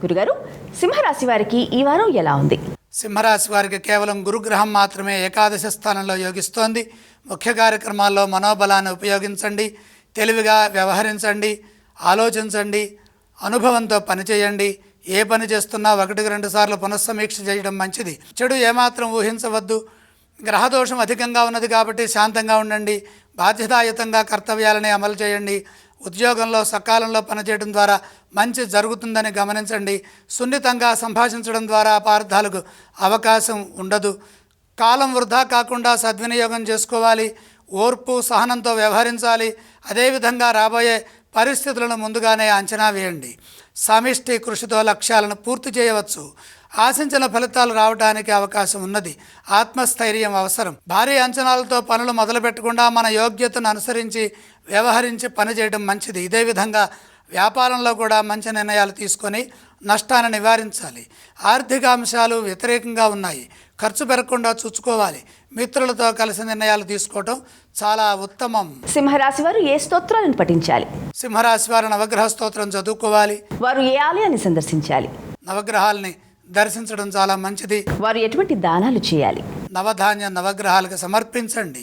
గురుగారు, సింహరాశి వారికి ఈ వారం ఎలా ఉంది? సింహరాశి వారికి కేవలం గురుగ్రహం మాత్రమే ఏకాదశ స్థానంలో యోగిస్తోంది. ముఖ్య కార్యక్రమాల్లో మనోబలాన్ని ఉపయోగించండి, తెలివిగా వ్యవహరించండి, ఆలోచించండి, అనుభవంతో పనిచేయండి. ఏ పని చేస్తున్నా 1-2 సార్లు పునఃసమీక్ష చేయడం మంచిది. చెడు ఏమాత్రం ఊహించవద్దు. గ్రహదోషం అధికంగా ఉన్నది కాబట్టి శాంతంగా ఉండండి. బాధ్యతాయుతంగా కర్తవ్యాలని అమలు చేయండి. ఉద్యోగంలో సకాలంలో పనిచేయడం ద్వారా మంచి జరుగుతుందని గమనించండి. సున్నితంగా సంభాషించడం ద్వారా అపార్థాలకు అవకాశం ఉండదు. కాలం వృధా కాకుండా సద్వినియోగం చేసుకోవాలి. ఓర్పు సహనంతో వ్యవహరించాలి. అదేవిధంగా రాబోయే పరిస్థితులను ముందుగానే అంచనా వేయండి. సమిష్టి కృషితో లక్ష్యాలను పూర్తి చేయవచ్చు. ఆశించిన ఫలితాలు రావడానికి అవకాశం ఉన్నది. ఆత్మస్థైర్యం అవసరం. భారీ అంచనాలతో పనులు మొదలుపెట్టకుండా మన యోగ్యతను అనుసరించి వ్యవహరించి పనిచేయడం మంచిది. ఇదే విధంగా వ్యాపారంలో కూడా మంచి నిర్ణయాలు తీసుకొని నష్టాన్ని నివారించాలి. ఆర్థిక అంశాలు వ్యతిరేకంగా ఉన్నాయి. ఖర్చు పెరగకుండా చూసుకోవాలి. మిత్రులతో కలిసి నిర్ణయాలు తీసుకోవటం చాలా ఉత్తమం. సింహరాశి వారు ఏ స్తోత్రాలను పఠించాలి? సింహరాశి వారు నవగ్రహ స్తోత్రం చదువుకోవాలి. వారు ఏ ఆలయాన్ని సందర్శించాలి? నవగ్రహాలని దర్శించడం చాలా మంచిది. వారు ఎటువంటి దానాలు చేయాలి? నవధాన్య నవగ్రహాలకు సమర్పించండి.